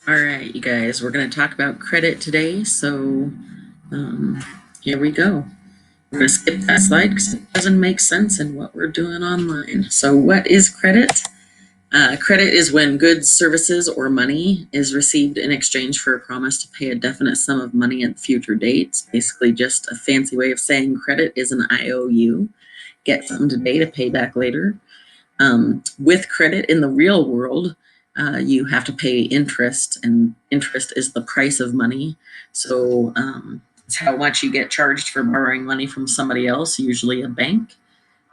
All right, you guys, we're going to talk about credit today. So here we go. We're going to skip that slide because it doesn't make sense in what we're doing online. So what is credit? Credit is when goods, services, or money is received in exchange for a promise to pay a definite sum of money at a future date. It's basically just a fancy way of saying credit is an IOU. Get something today to pay back later. With credit in the real world, you have to pay interest, and interest is the price of money. So it's how much you get charged for borrowing money from somebody else, usually a bank.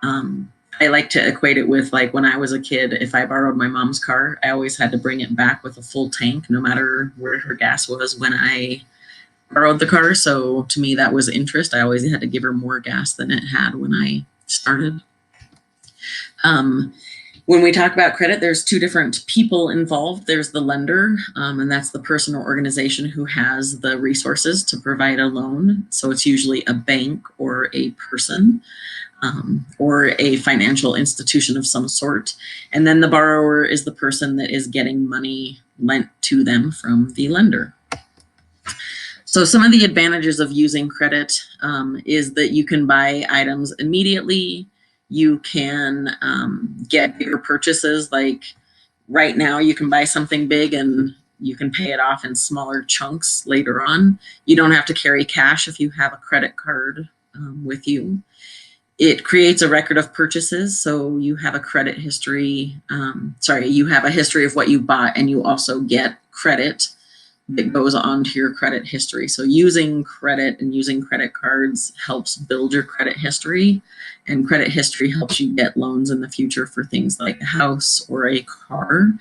I like to equate it with, like, when I was a kid, if I borrowed my mom's car, I always had to bring it back with a full tank, no matter where her gas was when I borrowed the car. So to me, that was interest. I always had to give her more gas than it had when I started. When we talk about credit, there's two different people involved. There's the lender, and that's the person or organization who has the resources to provide a loan. So it's usually a bank or a person, or a financial institution of some sort. And then the borrower is the person that is getting money lent to them from the lender. So some of the advantages of using credit is that you can buy items immediately. You can get bigger purchases. Like right now, you can buy something big and you can pay it off in smaller chunks later on. You don't have to carry cash if you have a credit card with you. It creates a record of purchases, so you have a credit history. You have a history of what you bought, and you also get credit that goes on to your credit history. So using credit and using credit cards helps build your credit history, and credit history helps you get loans in the future for things like a house or a car.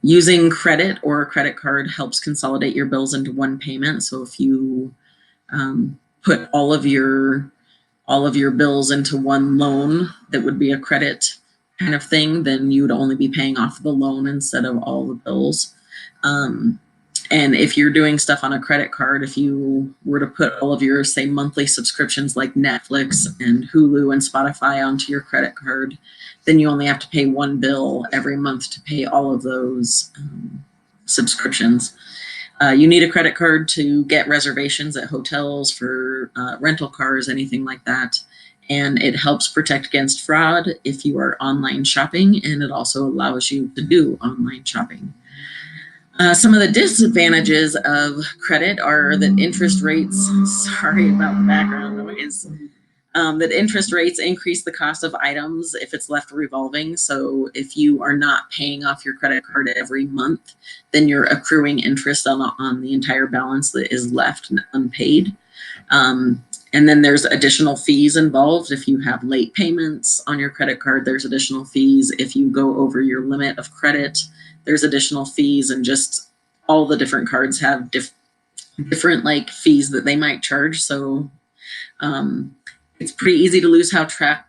Using credit or a credit card helps consolidate your bills into one payment. So if you put all of your bills into one loan that would be a credit kind of thing, then you would only be paying off the loan instead of all the bills. And if you're doing stuff on a credit card, if you were to put all of your, say, monthly subscriptions like Netflix and Hulu and Spotify onto your credit card, then you only have to pay one bill every month to pay all of those subscriptions. You need a credit card to get reservations at hotels, for rental cars, anything like that. And it helps protect against fraud if you are online shopping, and it also allows you to do online shopping. Some of the disadvantages of credit are that interest rates, sorry about the background noise, that interest rates increase the cost of items if it's left revolving. So if you are not paying off your credit card every month, then you're accruing interest on the entire balance that is left unpaid. And then there's additional fees involved. If you have late payments on your credit card, there's additional fees. If you go over your limit of credit, there's additional fees, and just all the different cards have different like fees that they might charge. So it's pretty easy to lose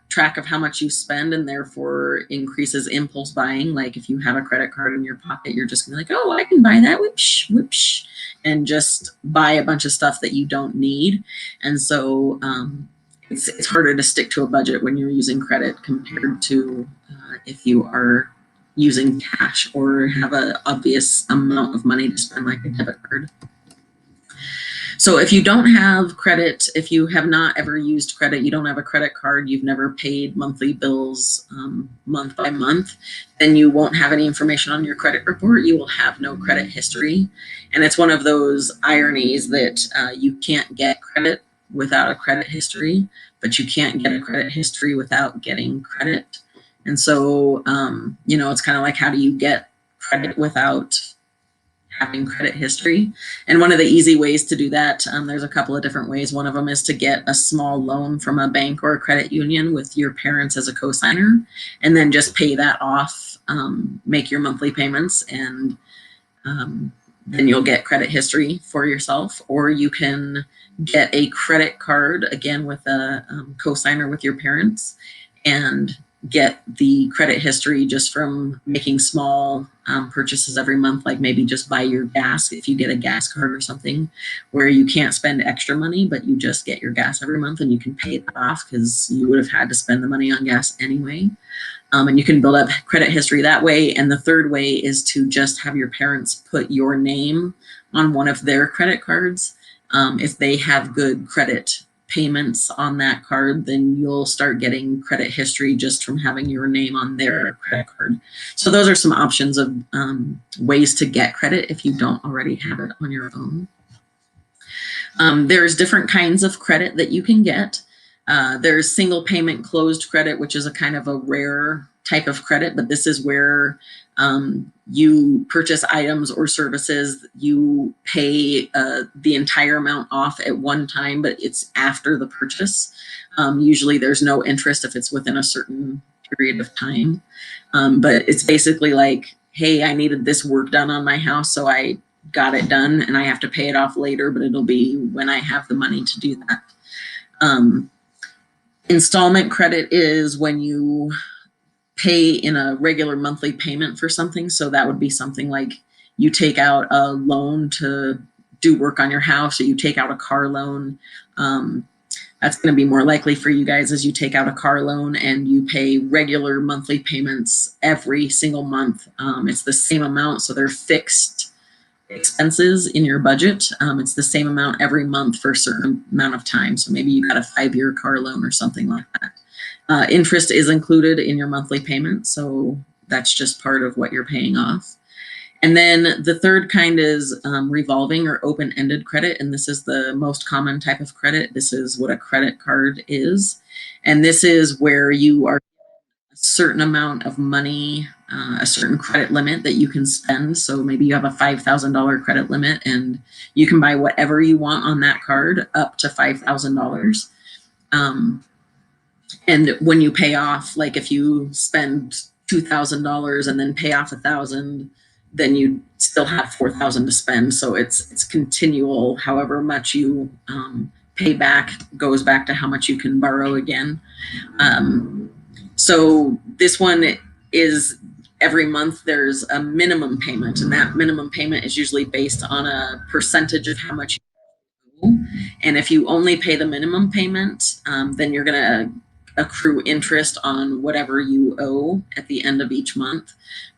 track of how much you spend, and therefore increases impulse buying. Like if you have a credit card in your pocket, you're just gonna be like, oh, I can buy that, whoosh, whoosh, and just buy a bunch of stuff that you don't need. And so it's harder to stick to a budget when you're using credit compared to if you are using cash or have an obvious amount of money to spend, like a debit card. So if you don't have credit, if you have not ever used credit, you don't have a credit card, you've never paid monthly bills month by month, then you won't have any information on your credit report. You will have no credit history. And it's one of those ironies that you can't get credit without a credit history, but you can't get a credit history without getting credit. And so, it's kind of like, how do you get credit without having credit history? And one of the easy ways to do that, there's a couple of different ways. One of them is to get a small loan from a bank or a credit union with your parents as a cosigner, and then just pay that off, make your monthly payments, and then you'll get credit history for yourself. Or you can get a credit card, again, with a cosigner with your parents, and get the credit history just from making small purchases every month, like maybe just buy your gas if you get a gas card or something, where you can't spend extra money, but you just get your gas every month and you can pay that off because you would have had to spend the money on gas anyway. And you can build up credit history that way. And the third way is to just have your parents put your name on one of their credit cards. If they have good credit payments on that card, then you'll start getting credit history just from having your name on their credit card. So those are some options of ways to get credit if you don't already have it on your own. There's different kinds of credit that you can get. There's single payment closed credit, which is a kind of a rare type of credit, but this is where you purchase items or services, you pay the entire amount off at one time, but it's after the purchase. Usually there's no interest if it's within a certain period of time. But it's basically like, hey, I needed this work done on my house, so I got it done and I have to pay it off later, but it'll be when I have the money to do that. Installment credit is when you pay in a regular monthly payment for something. So that would be something like you take out a loan to do work on your house, or you take out a car loan. That's going to be more likely for you guys as you take out a car loan and you pay regular monthly payments every single month. It's the same amount, so they're fixed expenses in your budget. It's the same amount every month for a certain amount of time. So maybe you got a 5-year car loan or something like that. Interest is included in your monthly payment, so that's just part of what you're paying off. And then the third kind is revolving or open-ended credit, and this is the most common type of credit. This is what a credit card is, and this is where you are a certain amount of money, a certain credit limit that you can spend. So maybe you have a $5,000 credit limit and you can buy whatever you want on that card up to $5,000. And when you pay off, like if you spend $2,000 and then pay off $1,000, then you still have $4,000 to spend. So it's continual. However much you pay back goes back to how much you can borrow again. So this one is every month there's a minimum payment, and that minimum payment is usually based on a percentage of how much you owe. And if you only pay the minimum payment, then you're going to accrue interest on whatever you owe at the end of each month.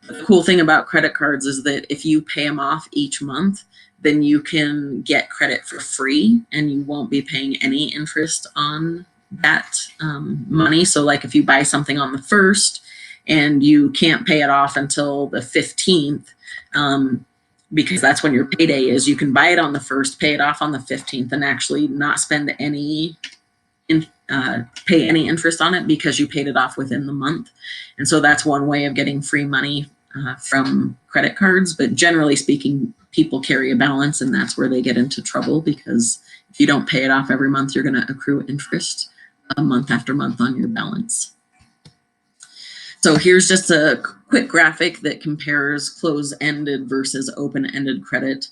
But the cool thing about credit cards is that if you pay them off each month, then you can get credit for free and you won't be paying any interest on that money. So like if you buy something on the 1st and you can't pay it off until the 15th, because that's when your payday is, you can buy it on the 1st, pay it off on the 15th, and actually not spend any pay any interest on it because you paid it off within the month. And so that's one way of getting free money from credit cards. But generally speaking, people carry a balance, and that's where they get into trouble, because if you don't pay it off every month, you're going to accrue interest month after month on your balance. So here's just a quick graphic that compares closed-ended versus open-ended credit.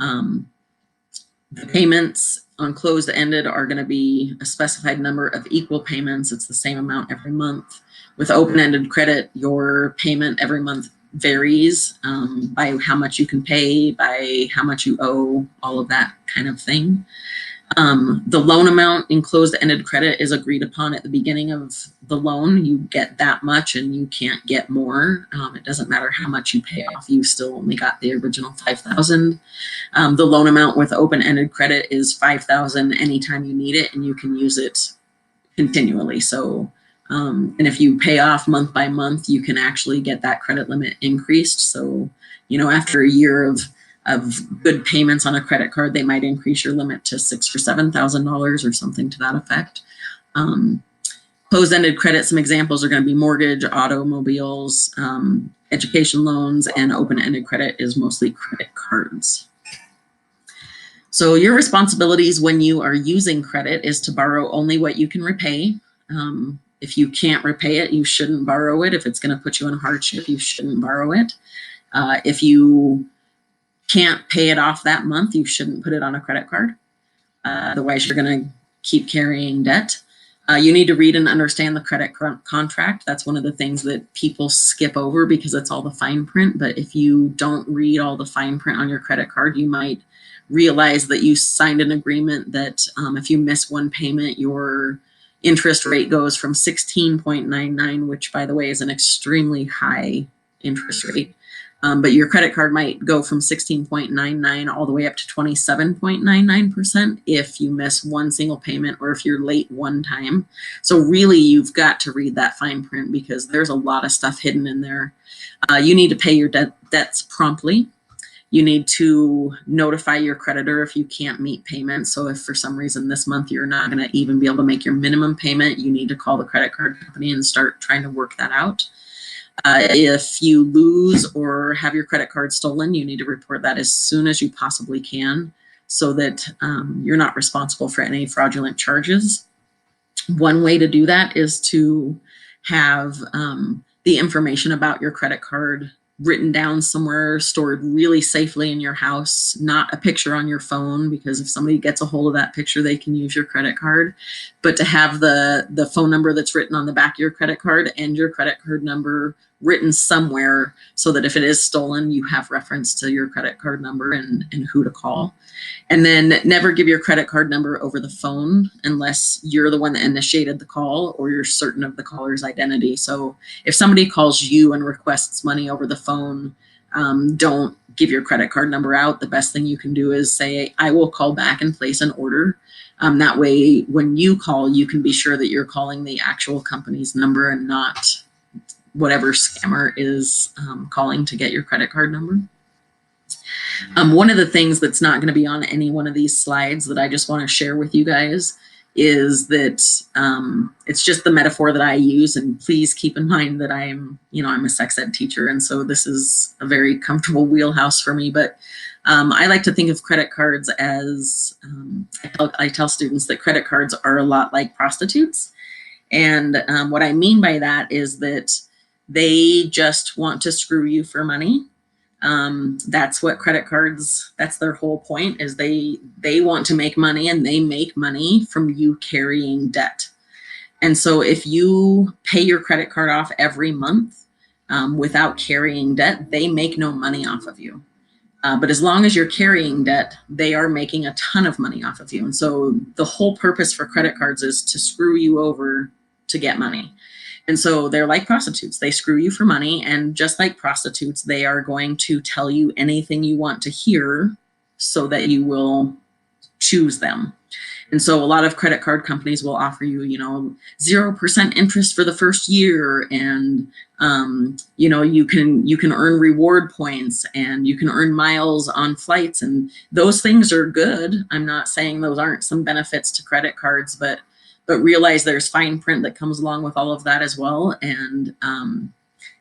The payments on closed-ended are going to be a specified number of equal payments. It's the same amount every month. With open-ended credit, your payment every month varies by how much you can pay, by how much you owe, all of that kind of thing. The loan amount in closed-ended credit is agreed upon at the beginning of the loan. You get that much and you can't get more. It doesn't matter how much you pay off, you still only got the original $5,000. The loan amount with open-ended credit is $5,000 anytime you need it, and you can use it continually. So, and if you pay off month by month, you can actually get that credit limit increased. So, you know, after a year of good payments on a credit card, they might increase your limit to $6,000 or $7,000 or something to that effect. Closed-ended credit, some examples are going to be mortgage, automobiles, education loans, and open-ended credit is mostly credit cards. So your responsibilities when you are using credit is to borrow only what you can repay. If you can't repay it, you shouldn't borrow it. If it's going to put you in hardship, you shouldn't borrow it. If you can't pay it off that month, you shouldn't put it on a credit card. Otherwise, you're going to keep carrying debt. You need to read and understand the credit contract. That's one of the things that people skip over because it's all the fine print. But if you don't read all the fine print on your credit card, you might realize that you signed an agreement that if you miss one payment, your interest rate goes from 16.99, which by the way is an extremely high interest rate. But your credit card might go from 16.99 all the way up to 27.99% if you miss one single payment or if you're late one time. So really, you've got to read that fine print because there's a lot of stuff hidden in there. You need to pay your debts promptly. You need to notify your creditor if you can't meet payments. So if for some reason this month you're not going to even be able to make your minimum payment, you need to call the credit card company and start trying to work that out. If you lose or have your credit card stolen, you need to report that as soon as you possibly can so that you're not responsible for any fraudulent charges. One way to do that is to have the information about your credit card written down somewhere, stored really safely in your house, not a picture on your phone, because if somebody gets a hold of that picture, they can use your credit card. But to have the phone number that's written on the back of your credit card and your credit card number written somewhere so that if it is stolen, you have reference to your credit card number and who to call. And then never give your credit card number over the phone unless you're the one that initiated the call or you're certain of the caller's identity. So if somebody calls you and requests money over the phone, don't give your credit card number out. The best thing you can do is say, I will call back and place an order. That way, when you call, you can be sure that you're calling the actual company's number and not whatever scammer is calling to get your credit card number. One of the things that's not going to be on any one of these slides that I just want to share with you guys is that it's just the metaphor that I use, and please keep in mind that I'm a sex ed teacher, and so this is a very comfortable wheelhouse for me. But I like to think of credit cards as I tell students that credit cards are a lot like prostitutes, and what I mean by that is that they just want to screw you for money. That's what credit cards, that's their whole point, is they want to make money, and they make money from you carrying debt. And so if you pay your credit card off every month without carrying debt, they make no money off of you. But as long as you're carrying debt, they are making a ton of money off of you. And so the whole purpose for credit cards is to screw you over to get money. And so they're like prostitutes. They screw you for money. And just like prostitutes, they are going to tell you anything you want to hear so that you will choose them. And so a lot of credit card companies will offer you, 0% interest for the first year. And, you can earn reward points and you can earn miles on flights. And those things are good. I'm not saying those aren't some benefits to credit cards, but realize there's fine print that comes along with all of that as well. And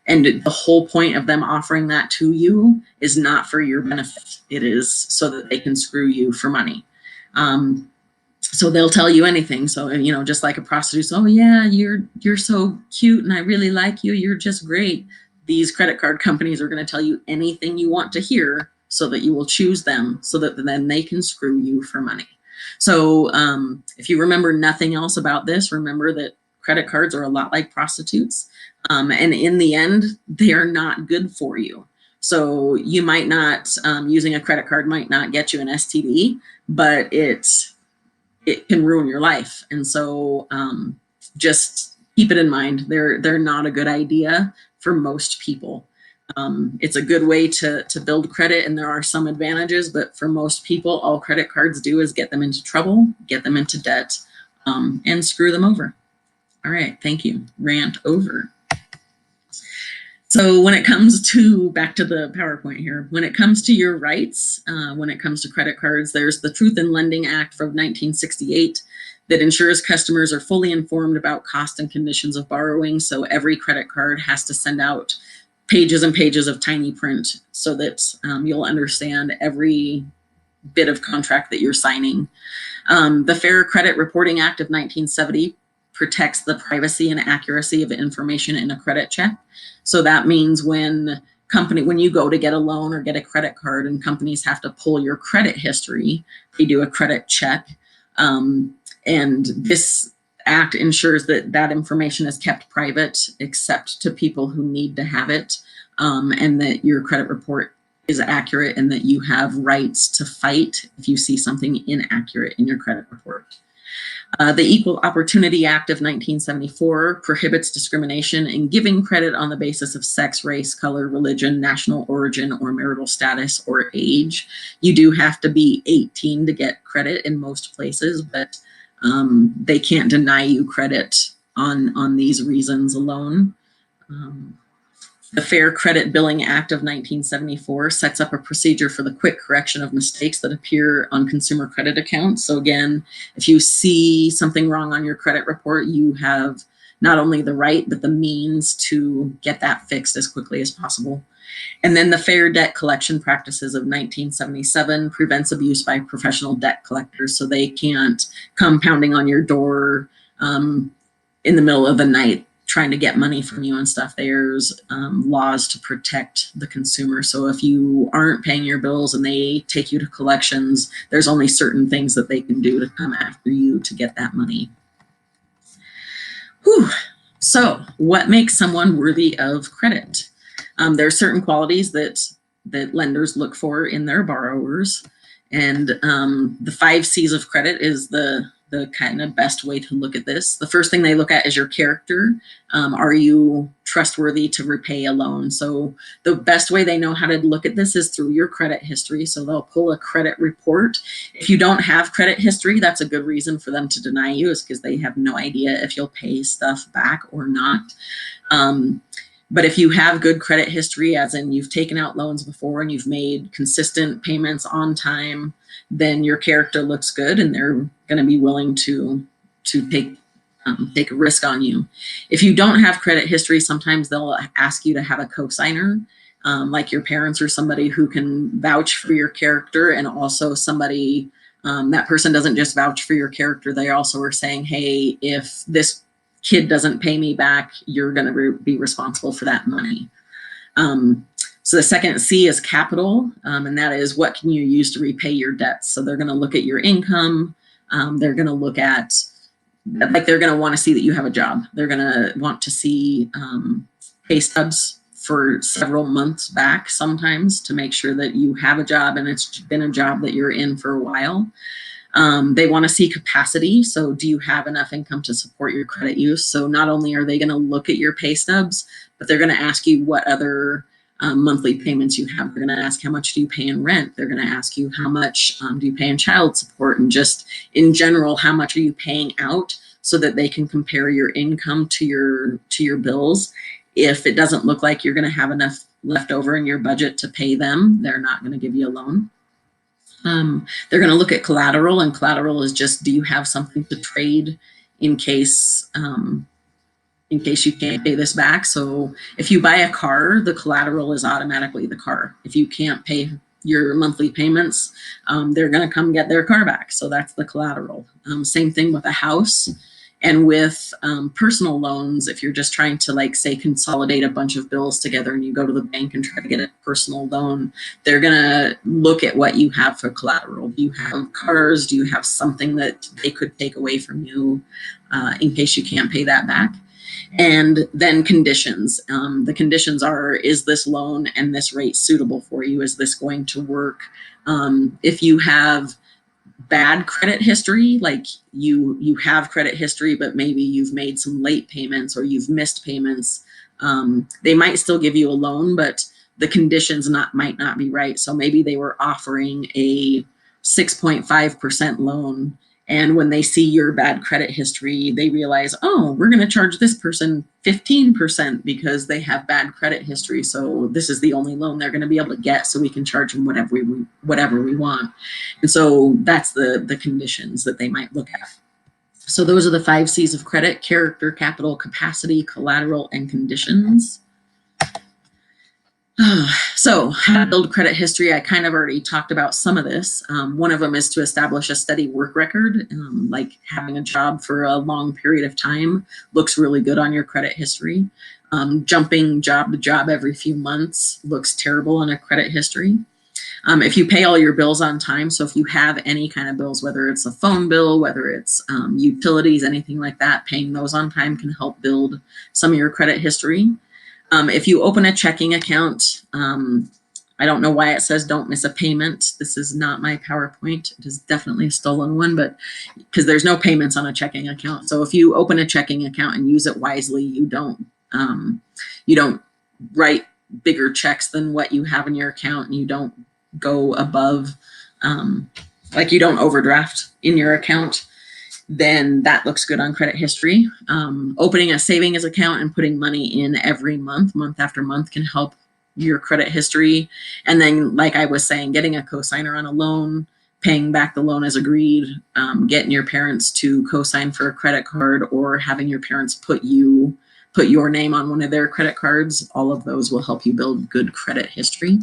the whole point of them offering that to you is not for your benefit. It is so that they can screw you for money. So they'll tell you anything. So, just like a prostitute, oh yeah, you're so cute and I really like you. You're just great. These credit card companies are going to tell you anything you want to hear so that you will choose them so that then they can screw you for money. So if you remember nothing else about this, remember that credit cards are a lot like prostitutes. And in the end, they are not good for you. So you might not, using a credit card might not get you an STD, but it can ruin your life. And so just keep it in mind. They're not a good idea for most people. It's a good way to build credit, and there are some advantages, but for most people, all credit cards do is get them into trouble, get them into debt, and screw them over. All right, thank you. Rant over. So when it comes to, back to the PowerPoint here, when it comes to your rights, when it comes to credit cards, there's the Truth in Lending Act from 1968 that ensures customers are fully informed about cost and conditions of borrowing. So every credit card has to send out pages and pages of tiny print so that you'll understand every bit of contract that you're signing. The Fair Credit Reporting Act of 1970 protects the privacy and accuracy of information in a credit check. So that means when you go to get a loan or get a credit card and companies have to pull your credit history, they do a credit check. And this Act ensures that that information is kept private except to people who need to have it, and that your credit report is accurate and that you have rights to fight if you see something inaccurate in your credit report. The Equal Opportunity Act of 1974 prohibits discrimination in giving credit on the basis of sex, race, color, religion, national origin, or marital status or age. You do have to be 18 to get credit in most places, but they can't deny you credit on these reasons alone. The Fair Credit Billing Act of 1974 sets up a procedure for the quick correction of mistakes that appear on consumer credit accounts. So again, if you see something wrong on your credit report, you have not only the right, but the means to get that fixed as quickly as possible. And then the Fair Debt Collection Practices of 1977 prevents abuse by professional debt collectors, so they can't come pounding on your door in the middle of the night trying to get money from you and stuff. There's laws to protect the consumer. So if you aren't paying your bills and they take you to collections, there's only certain things that they can do to come after you to get that money. Whew. So what makes someone worthy of credit? There are certain qualities that lenders look for in their borrowers. And the 5 C's of credit is the kind of best way to look at this. The first thing they look at is your character. Are you trustworthy to repay a loan? So the best way they know how to look at this is through your credit history. So they'll pull a credit report. If you don't have credit history, that's a good reason for them to deny you, is because they have no idea if you'll pay stuff back or not. But if you have good credit history, as in you've taken out loans before and you've made consistent payments on time, then your character looks good and they're going to be willing to take a risk on you. If you don't have credit history, sometimes they'll ask you to have a cosigner, like your parents or somebody who can vouch for your character, and also somebody, that person doesn't just vouch for your character, they also are saying, hey, if this kid doesn't pay me back, you're going to be responsible for that money. So the second C is capital, and that is what can you use to repay your debts. So they're going to look at your income. They're going to look at, like, they're going to want to see that you have a job. They're going to want to see pay stubs for several months back sometimes to make sure that you have a job and it's been a job that you're in for a while. They want to see capacity. So do you have enough income to support your credit use? So not only are they going to look at your pay stubs, but they're going to ask you what other monthly payments you have. They're going to ask how much do you pay in rent. They're going to ask you how much do you pay in child support, and just in general, how much are you paying out, so that they can compare your income to your bills. If it doesn't look like you're going to have enough left over in your budget to pay them, they're not going to give you a loan. They're going to look at collateral, and collateral is just, do you have something to trade in case you can't pay this back. So if you buy a car, the collateral is automatically the car. If you can't pay your monthly payments, they're going to come get their car back. So that's the collateral. Same thing with a house. And with personal loans, if you're just trying to, like, say, consolidate a bunch of bills together and you go to the bank and try to get a personal loan, they're going to look at what you have for collateral. Do you have cars? Do you have something that they could take away from you in case you can't pay that back? And then conditions. The conditions are, is this loan and this rate suitable for you? Is this going to work? If you have bad credit history, like you have credit history, but maybe you've made some late payments or you've missed payments, they might still give you a loan, but the conditions might not be right. So maybe they were offering a 6.5% loan, and when they see your bad credit history, they realize, oh, we're going to charge this person 15% because they have bad credit history. So this is the only loan they're going to be able to get, so we can charge them whatever we want. And so that's the conditions that they might look at. So those are the 5 C's of credit: character, capital, capacity, collateral, and conditions. So how to build credit history, I kind of already talked about some of this. One of them is to establish a steady work record. Like having a job for a long period of time looks really good on your credit history. Jumping job to job every few months looks terrible on a credit history. If you pay all your bills on time, so if you have any kind of bills, whether it's a phone bill, whether it's utilities, anything like that, paying those on time can help build some of your credit history. If you open a checking account, I don't know why it says don't miss a payment. This is not my PowerPoint. It is definitely a stolen one, but because there's no payments on a checking account. So if you open a checking account and use it wisely, you don't write bigger checks than what you have in your account, and you don't go above, like you don't overdraft in your account, then that looks good on credit history. Opening a savings account and putting money in every month after month, can help your credit history. And then, like I was saying, getting a cosigner on a loan, paying back the loan as agreed, getting your parents to co-sign for a credit card, or having your parents put your name on one of their credit cards, all of those will help you build good credit history.